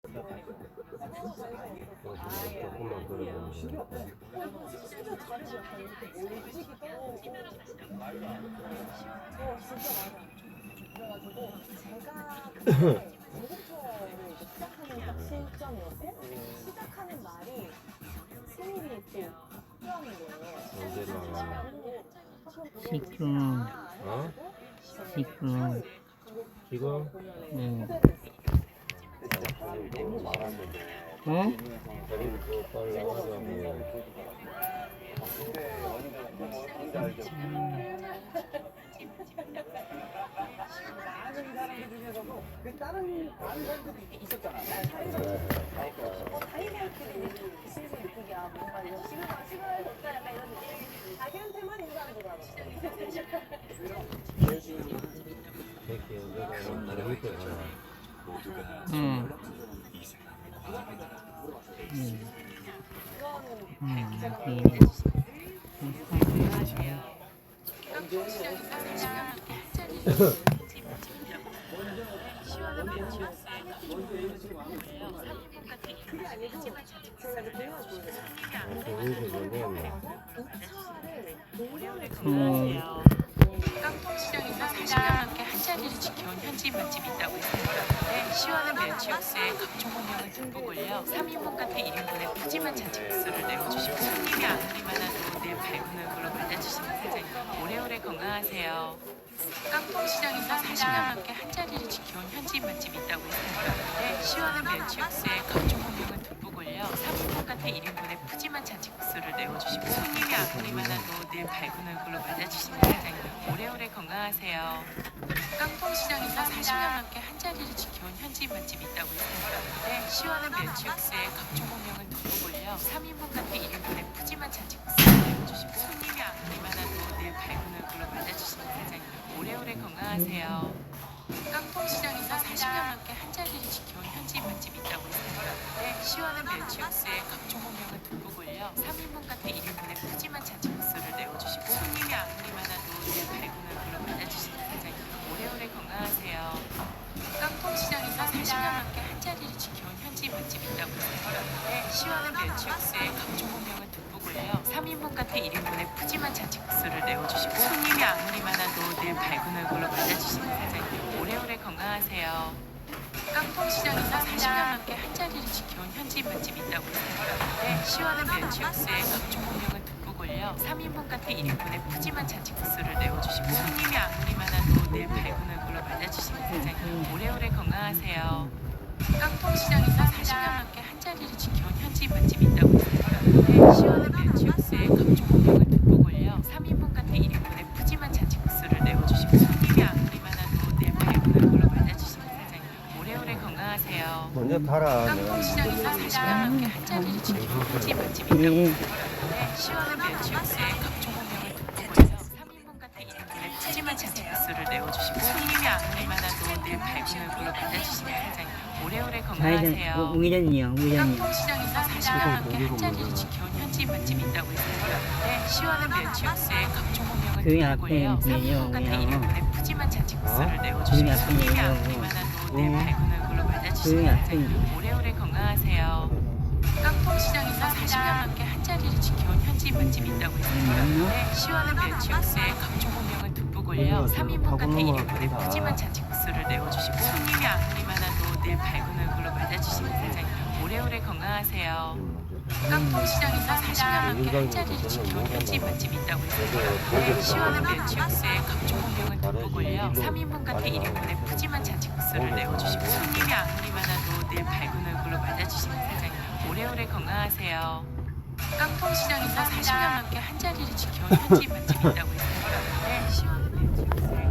조금만 그러면 진짜 다리가 약간 이렇게 멀찍이 떨어지고 진짜 맞아. 그래가지고 제가 그때 중국처를 이제 시작하는 딱 시점이었고 시작하는 날이 생일이 또 특별한 거예요. 언제 나가? 지금 어? 지금 지금? 너무 많았는데. 어? 그리고 빨리 나가자고. 많은 사람들 중에서도 그 다른 사람들이 있었잖아. 다이나이트를 신세 느끼기야 뭔가 이런 시그널 볼까 약간 이런 느낌. 자기한테만 인사하는 거잖아. 되게 여자가 너무 이뻤잖아. 응. 그게 아니고 제가 이제 공연을 보여드려요. 깡통시장에서 40년 넘게 한자리를 지켜온 현지 맛집이 있다고 했었는데 시원한 멸치 육수에 각종 공명을 듬뿍 올려 3인분 같은 1인분의 푸짐한 잔치국수를 내어주시고 손님이 안 오기만 해도 늘 밝은 얼굴로 맞아주시는 사장님 오래오래 건강하세요. 깡통시장에서 40년 넘게 한자리를 지켜온 현지 맛집이 있다고 했었는데 시원한 멸치 육수에 각종 공명을 듬뿍 올려 3인분 같은 1인분의 푸짐한 잔치국수를 내어주시고 손님이 안 오기만 해도 늘 밝은 얼굴로 맞아주시는 사장님 오래오래 건강하세요. 깡통시장에서 40년 넘게 한자리를 지켜온 현지 맛집이 있다고 했었는데 시원한 멸치 육수에 각종 공명을 듬뿍 올려 3인분 같은 1인분의 푸짐한 잔치국수를 내어주시고 손님이 안 오기만 해도 늘 밝은 얼굴로 맞아주시는 사장님 오래오래 건강하세요. 깡통시장에서 40년 넘게 한자리를 지켜온 현지 맛집이 있다고 했었는데 시원한 멸치 육수에 각종 공명을 듬뿍 올려 3인분 같은 1인분의 푸짐한 잔치국수를 내어주시고 손님이 안 오기만 해도 늘 밝은 얼굴로 맞아주시는 사장님 오래오래 건강하세요. 깡통시장에서 40년 넘게 한자리를 지켜온 현지 맛집이 있다고 했었는데 시원한 멸치 육수에 각종 공명을 듬뿍 올려 3인분 같은 1인분의 푸짐한 잔치국수를 내어주시고 손님이 안 오기만 해도 늘 밝은 얼굴로 맞아주시는 사장님 오래오래 건강하세요. 깡통시장에서 40년 넘게 한자리를 지켜온 현지 맛집이 있다고 했었는데 시원한 멸치 육수에 각종 공명을 듬뿍 올려 3인분 같은 1인분의 푸짐한 잔치국수를 내어주시고 손님이 안 오기만 해도 늘 밝은 얼굴로 맞아주시는 사장님 오래오래 건강하세요. 깡통시장에서 40년 넘게 한자리를 지켜온 현지 맛집이 있다고 했었는데 시원한 멸치 육수에 각종 공명을 듬뿍 올려 3인분 같은 1인분의 푸짐한 잔치국수를 내어주시고 손님이 안 오기만 해도 늘 밝은 얼굴로 맞아주시는 사장님 오래오래 건강하세요. 먼저 달아. 깡통시장에서 40년 넘게 한자리를 지켜온 현지 맛집이 있다고 했었는데 시원한 멸치 육수에 각종 공명을 듬뿍 올려 3인분 같은 1인분의 푸짐한 잔치국수를 내어주시고 손님이 안 오기만 해도 늘 밝은 얼굴로 맞아주시는 사장님 오래오래 건강하세요. 우회전이요, 우회전이요. 깡통시장에서 40년 넘게 한자리를 지켜온 현지 맛집이 있다고 했었는데 시원한 멸치 육수에 각종 공명을 교회 듬뿍 올려 앞에 3인분 같은 있네요. 1인분의 푸짐한 잔치국수를 교회 내어주시고 앞에 손님이 안 있네요. 오기만 해도 늘 밝은 얼굴로 교회 맞아주시는 앞에 사장님 오래오래 건강하세요. 깡통시장에서 40년 넘게 한자리를 지켜온 현지 맛집이 있다고 했었는데 시원한 멸치 육수에 각종 공명을 듬뿍 올려 3인분 같은 1인분의 푸짐한 잔치국수를 내어주시고 손님이 안 오기만 해도 늘 밝은 얼굴로 맞아주시는 사장님 오래오래 건강하세요. 깡통시장에서 40년 넘게 한자리를 지켜온 현지 맛집이 있다고 했었는데 시원한 멸치 육수에 각종 공명을 듬뿍 올려 3인분 같은 1인분의 푸짐한 잔치국수를 내어주시고 손님이 안 오기만 해도 늘 밝은 얼굴로 맞아주시는 사장님 오래오래 건강하세요. 깡통시장에서 40년 넘게 한자리를 지켜온 현지 맛집이 있다고 했었는데 시원한 멸치 육수에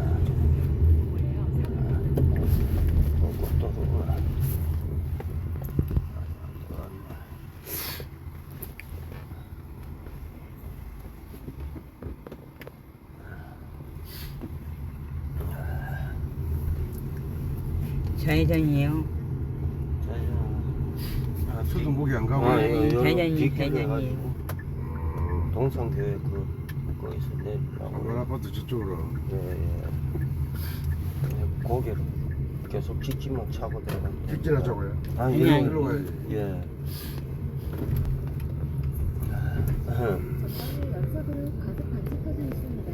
좌회전이요. 아, 수동복이 안 가고. 대전이에요. 동성교회 그거 있어 내리라고. 강원 아파트 저쪽으로. 예. 고개로. 계속 직진만 차고 들어갑니다. 직진하자고요. 아, 아니, 예. 아니. 일로 가야지. 예. 전방에 연속으로 과속 방지턱이 있습니다.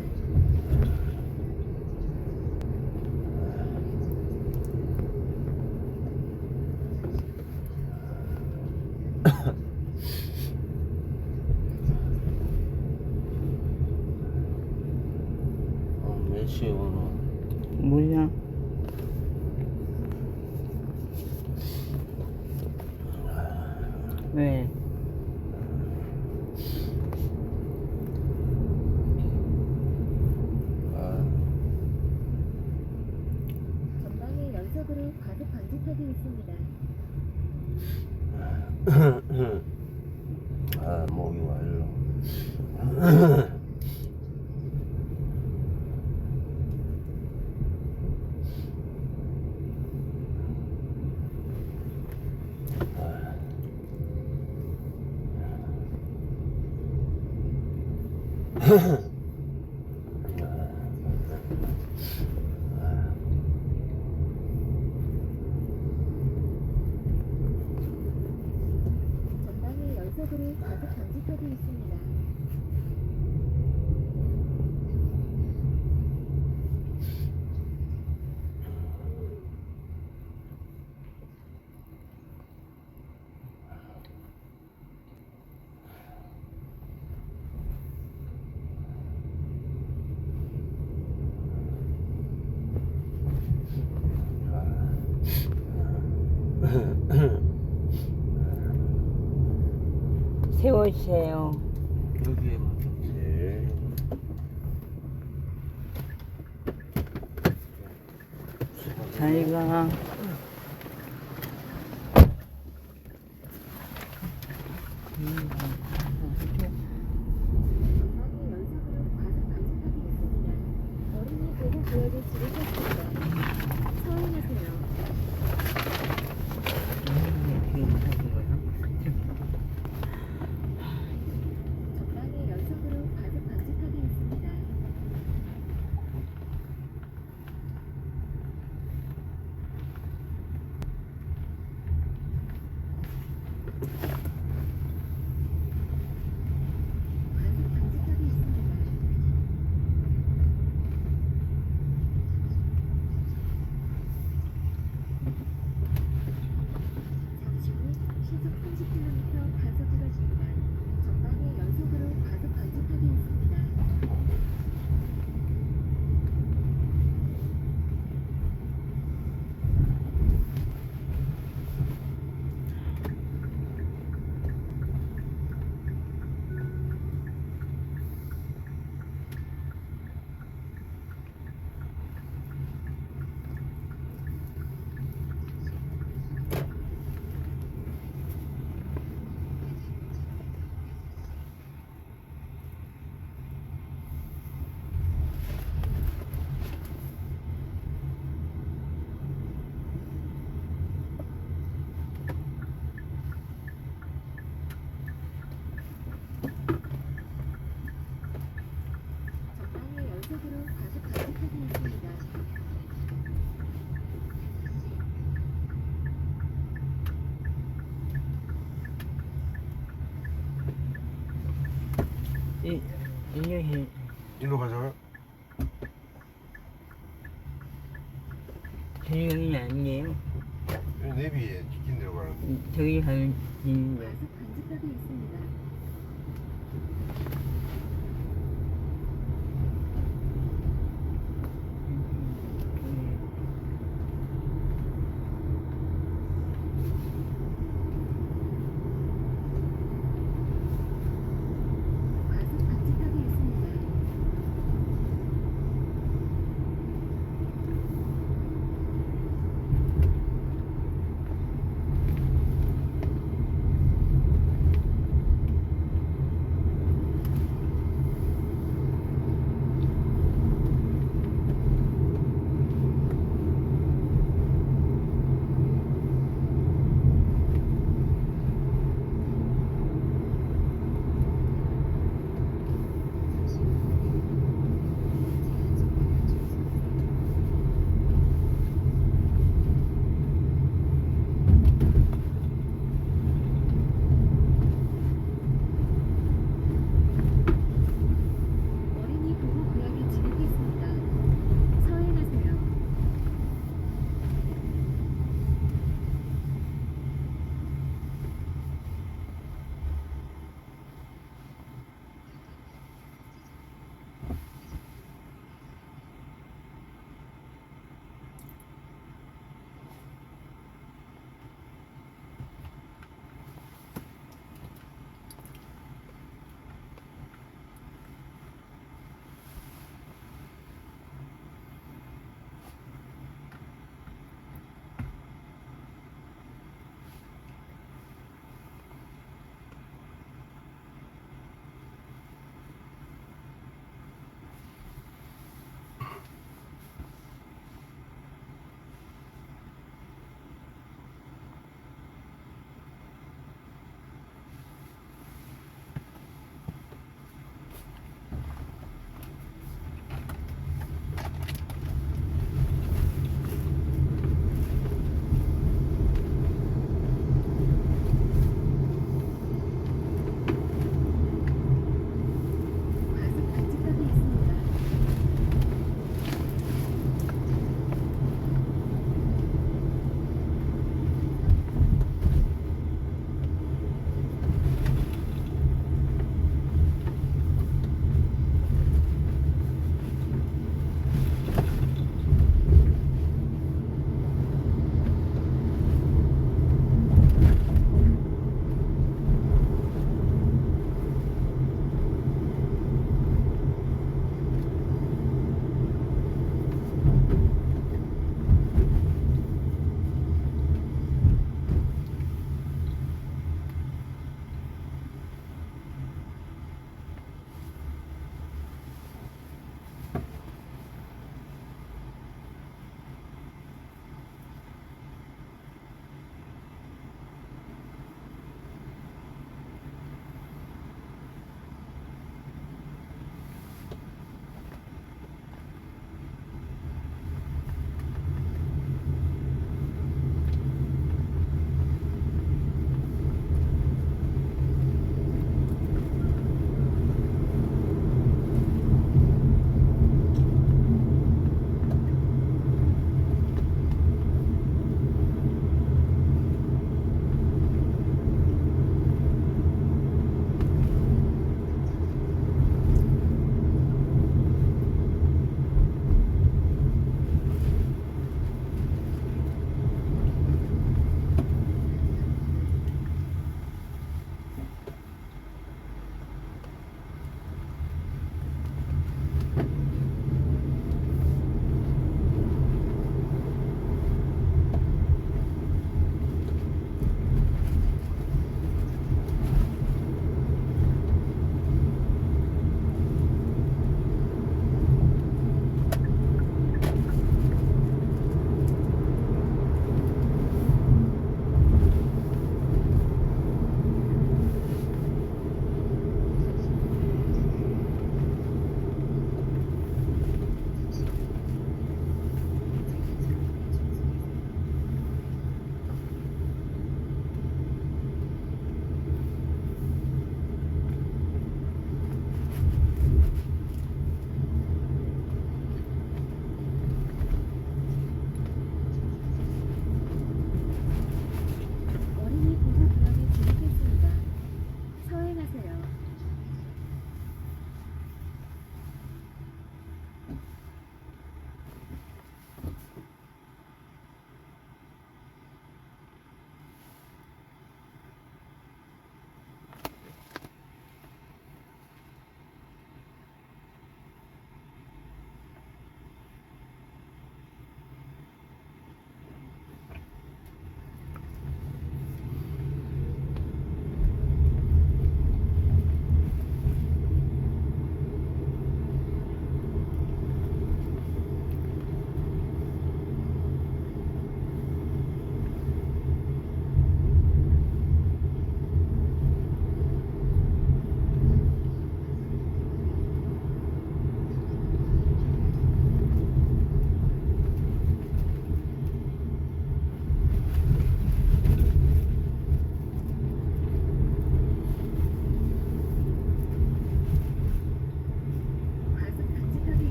몇 시에 오나? 몰라. 왜? 아, 전방에 연속으로 과속 방지턱이 있습니다. 아, 목이 와요. 전방에 연속으로 과속 방지턱이 있습니다. 세워주세요. 여기에 맞게. 잘 가. 전방에 연속으로 과속 방지턱이 있습니다. 어린이 보호 구역에 지르셨습니다. 서행하세요. 전방에 연속으로 과속 방지턱이 있습니다. 과속 방지턱이 있습니다. 잠시 후 시속 30km 과속 구간입니다. 전방에 연속으로 과속 방지턱이 있습니다. 전방에 연속으로 과속 방지턱이 있습니다. 일요일 일로 가자고요. 저녁이 아니에요. 여기 내비에 직진 들어가는. 저기 가면 있는데. 과속 방지턱이 있습니다. 과속 방지턱이 있습니다.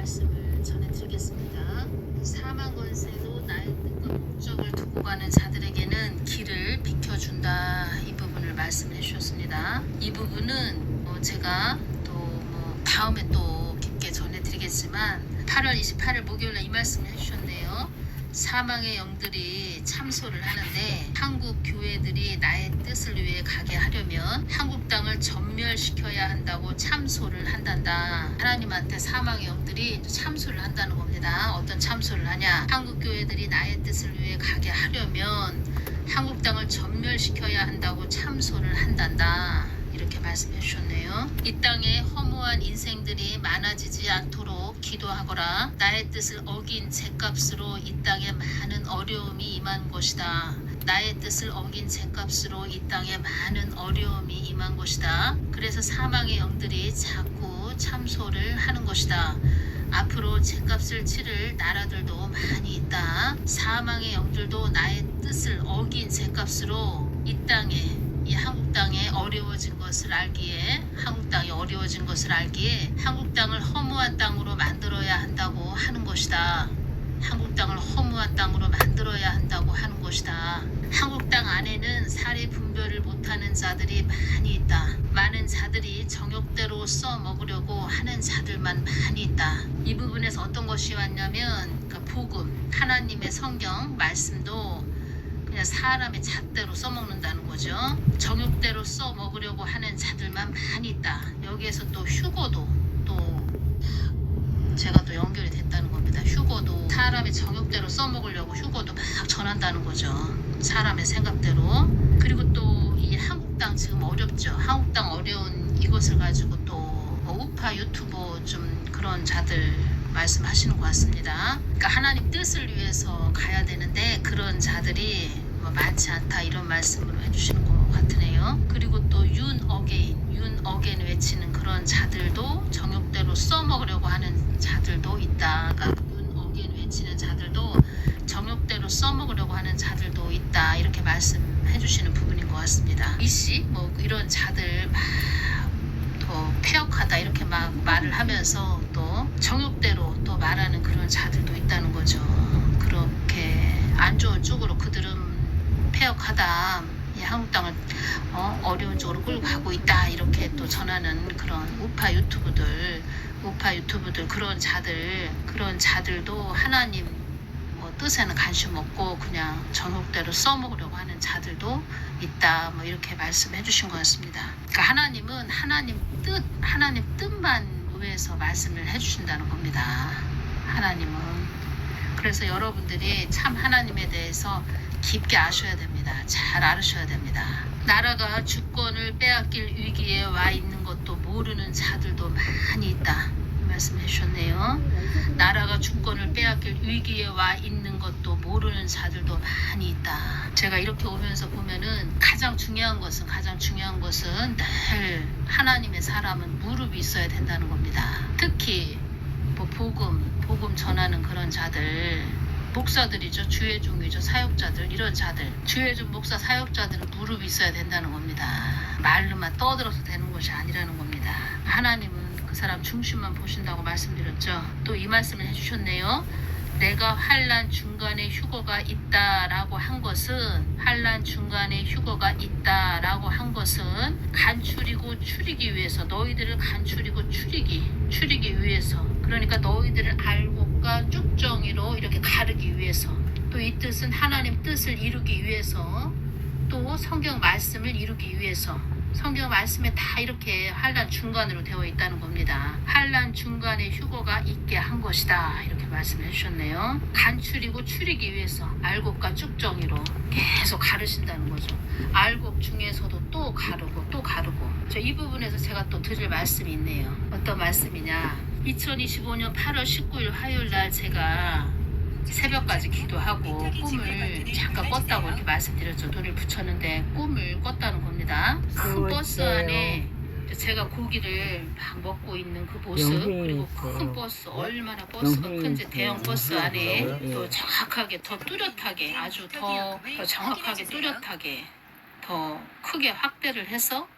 말씀을 전해드리겠습니다. 사망 권세도 나의 뜻과 목적을 두고 가는 자들에게는 길을 비켜준다. 이 부분을 말씀해 주셨습니다. 이 부분은 제가 또 다음에 또 깊게 전해드리겠지만 8월 28일 목요일에 이 말씀을 해주셨네요. 사망의 영들이 참소를 하는데 한국 교회들이 나의 뜻을 위해 가게 하려면 한국 땅을 전멸시켜야 한다고 참소를 한단다. 하나님한테 사망의 영들이 참소를 한다는 겁니다. 어떤 참소를 하냐? 한국 교회들이 나의 뜻을 위해 가게 하려면 한국 땅을 전멸시켜야 한다고 참소를 한단다. 이렇게 말씀해 주셨네요. 이 땅에 허무한 인생들이 많아지지 않도록 기도하거라. 나의 뜻을 어긴 죗값으로 이 땅에 많은 어려움이 임한 것이다. 나의 뜻을 어긴 죗값으로 이 땅에 많은 어려움이 임한 것이다. 그래서 사망의 영들이 자꾸 참소를 하는 것이다. 앞으로 죗값을 치를 나라들도 많이 있다. 사망의 영들도 나의 뜻을 어긴 죗값으로 이 땅에 이 한국 땅에 어려워진 것을 알기에 한국 땅이 어려워진 것을 알기에 한국 땅을 허무한 땅으로 만들어야 한다고 하는 것이다. 한국 땅을 허무한 땅으로 만들어야 한다고 하는 것이다. 한국 땅 안에는 사리 분별을 못하는 자들이 많이 있다. 많은 자들이 정욕대로 써먹으려고 하는 자들만 많이 있다. 이 부분에서 어떤 것이 왔냐면 복음, 하나님의 성경 말씀도 그냥 사람의 잣대로 써먹는다는 거죠. 정욕대로 써먹으려고 하는 자들만 많이 있다. 여기에서 또 휴거도 또 제가 또 연결이 됐다는 겁니다. 휴거도 사람의 정욕대로 써먹으려고 휴거도 막 전한다는 거죠. 사람의 생각대로. 그리고 또 이 한국 땅 지금 어렵죠. 한국 땅 어려운 이것을 가지고 또 우파 유튜버 좀 그런 자들 말씀하시는 것 같습니다. 그러니까 하나님 뜻을 위해서 가야 되는데 그런 자들이 많지 않다 이런 말씀으로 해주시는 것 같으네요. 그리고 또 윤 어게인 외치는 그런 자들도 정욕대로 써먹으려고 하는 자들도 있다. 그러니까 윤 어게인 외치는 자들도 정욕대로 써먹으려고 하는 자들도 있다. 이렇게 말씀해 주시는 부분인 것 같습니다. 이씨 이런 자들 막 더 폐역하다 이렇게 막 말을 하면서 또 정욕대로 또 말하는 그런 자들도 있다는 거죠. 그렇게 안 좋은 쪽으로 그들은 폐역하다. 이 한국 땅을 어려운 쪽으로 끌고 가고 있다. 이렇게 또 전하는 그런 우파 유튜브들 그런 자들도 하나님 뜻에는 관심 없고 그냥 정욕대로 써먹으려고 하는 자들도 있다. 이렇게 말씀해 주신 것 같습니다. 그러니까 하나님은 하나님 뜻만 위해서 말씀을 해주신다는 겁니다. 하나님은. 그래서 여러분들이 참 하나님에 대해서 깊게 아셔야 됩니다. 잘 알으셔야 됩니다. 나라가 주권을 빼앗길 위기에 와 있는 것도 모르는 자들도 많이 있다. 말씀해 주셨네요. 나라가 주권을 빼앗길 위기에 와 있는 것도 모르는 자들도 많이 있다. 제가 이렇게 오면서 보면은 가장 중요한 것은 늘 하나님의 사람은 무릎이 있어야 된다는 겁니다. 특히 복음 전하는 그런 자들, 목사들이죠. 주의 종이죠. 사역자들, 이런 자들, 주의 종 목사 사역자들은 무릎이 있어야 된다는 겁니다. 말로만 떠들어서 되는 것이 아니라는 겁니다. 하나님은 그 사람 중심만 보신다고 말씀드렸죠. 또 이 말씀을 해주셨네요. 내가 환난 중간에 휴거가 있다라고 한 것은 간추리고 추리기 위해서 너희들을 간추리고 추리기 위해서 그러니까 너희들을 알곡과 쭉정이로 이렇게 가르기 위해서 또 이 뜻은 하나님 뜻을 이루기 위해서 또 성경 말씀을 이루기 위해서 성경 말씀에 다 이렇게 환난 중간으로 되어 있다는 겁니다. 환난 중간에 휴거가 있게 한 것이다. 이렇게 말씀해 주셨네요. 간추리고 추리기 위해서 알곡과 쭉정이로 계속 가르신다는 거죠. 알곡 중에서도 또 가르고 이 부분에서 제가 또 드릴 말씀이 있네요. 어떤 말씀이냐. 2025년 8월 19일 화요일 날 제가 새벽까지 기도하고 꿈을 잠깐 꿨다고 이렇게 말씀드렸죠. 돈을 붙였는데 꿈을 꿨다는 겁니다. 큰 버스 안에 제가 고기를 막 먹고 있는 그 모습, 그리고 큰 버스, 얼마나 버스가 큰지 대형 버스 안에 또 정확하게 더 뚜렷하게 더 정확하게 뚜렷하게 더 크게 확대를 해서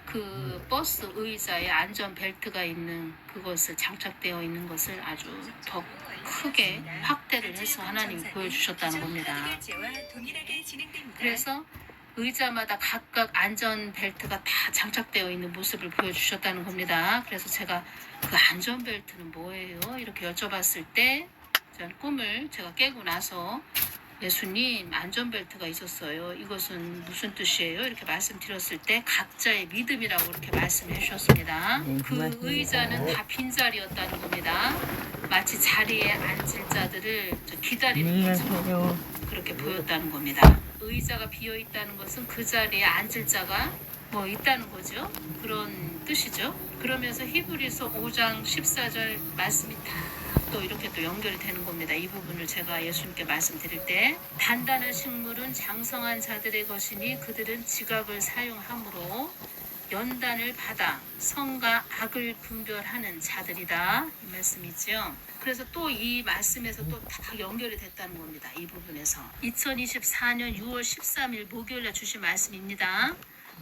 그 버스 의자에 안전 벨트가 있는 그것을 장착되어 있는 것을 아주 더 크게 확대를 해서 하나님이 보여주셨다는 겁니다. 그래서 의자마다 각각 안전 벨트가 다 장착되어 있는 모습을 보여주셨다는 겁니다. 그래서 제가 그 안전 벨트는 뭐예요? 이렇게 여쭤봤을 때 저는 꿈을 제가 깨고 나서 예수님 안전벨트가 있었어요. 이것은 무슨 뜻이에요? 이렇게 말씀드렸을 때 각자의 믿음이라고 이렇게 말씀해 주셨습니다. 그 의자는 다 빈자리였다는 겁니다. 마치 자리에 앉을 자들을 기다리는 것처럼 안녕하세요. 그렇게 보였다는 겁니다. 의자가 비어 있다는 것은 그 자리에 앉을 자가 뭐 있다는 거죠. 그런 뜻이죠. 그러면서 히브리서 5장 14절 말씀이 다 또 이렇게 또 연결이 되는 겁니다. 이 부분을 제가 예수님께 말씀드릴 때 단단한 식물은 장성한 자들의 것이니 그들은 지각을 사용함으로 연단을 받아 성과 악을 분별하는 자들이다. 이 말씀이죠. 그래서 또 이 말씀에서 또 다 연결이 됐다는 겁니다. 이 부분에서 2024년 6월 13일 목요일에 주신 말씀입니다.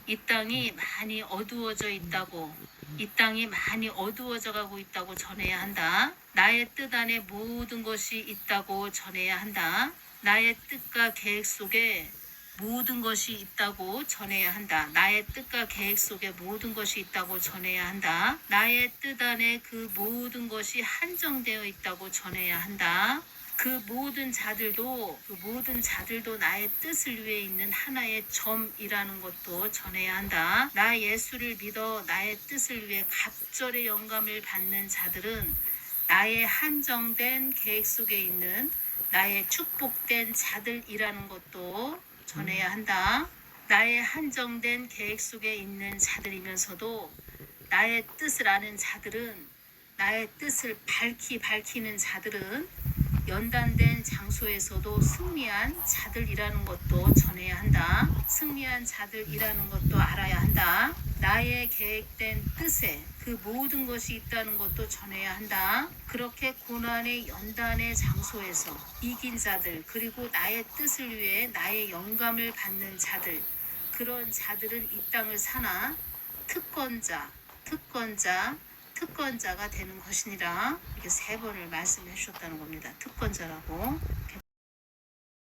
이 땅이 많이 어두워져 있다고, 이 땅이 많이 어두워져 가고 있다고 전해야 한다. 나의 뜻 안에 모든 것이 있다고 전해야 한다. 나의 뜻과 계획 속에 모든 것이 있다고 전해야 한다. 나의 뜻과 계획 속에 모든 것이 있다고 전해야 한다. 나의 뜻 안에 그 모든 것이 한정되어 있다고 전해야 한다. 그 모든 자들도 나의 뜻을 위해 있는 하나의 점이라는 것도 전해야 한다. 나 예수를 믿어 나의 뜻을 위해 갑절의 영감을 받는 자들은 나의 한정된 계획 속에 있는 나의 축복된 자들이라는 것도 전해야 한다. 나의 한정된 계획 속에 있는 자들이면서도 나의 뜻을 아는 자들은, 나의 뜻을 밝히는 자들은 연단된 장소에서도 승리한 자들이라는 것도 전해야 한다. 승리한 자들이라는 것도 알아야 한다. 나의 계획된 뜻에 그 모든 것이 있다는 것도 전해야 한다. 그렇게 고난의 연단의 장소에서 이긴 자들, 그리고 나의 뜻을 위해 나의 영감을 받는 자들, 그런 자들은 이 땅을 사나 특권자가 되는 것이니라. 이렇게 3번을 말씀해 주셨다는 겁니다. 특권자라고.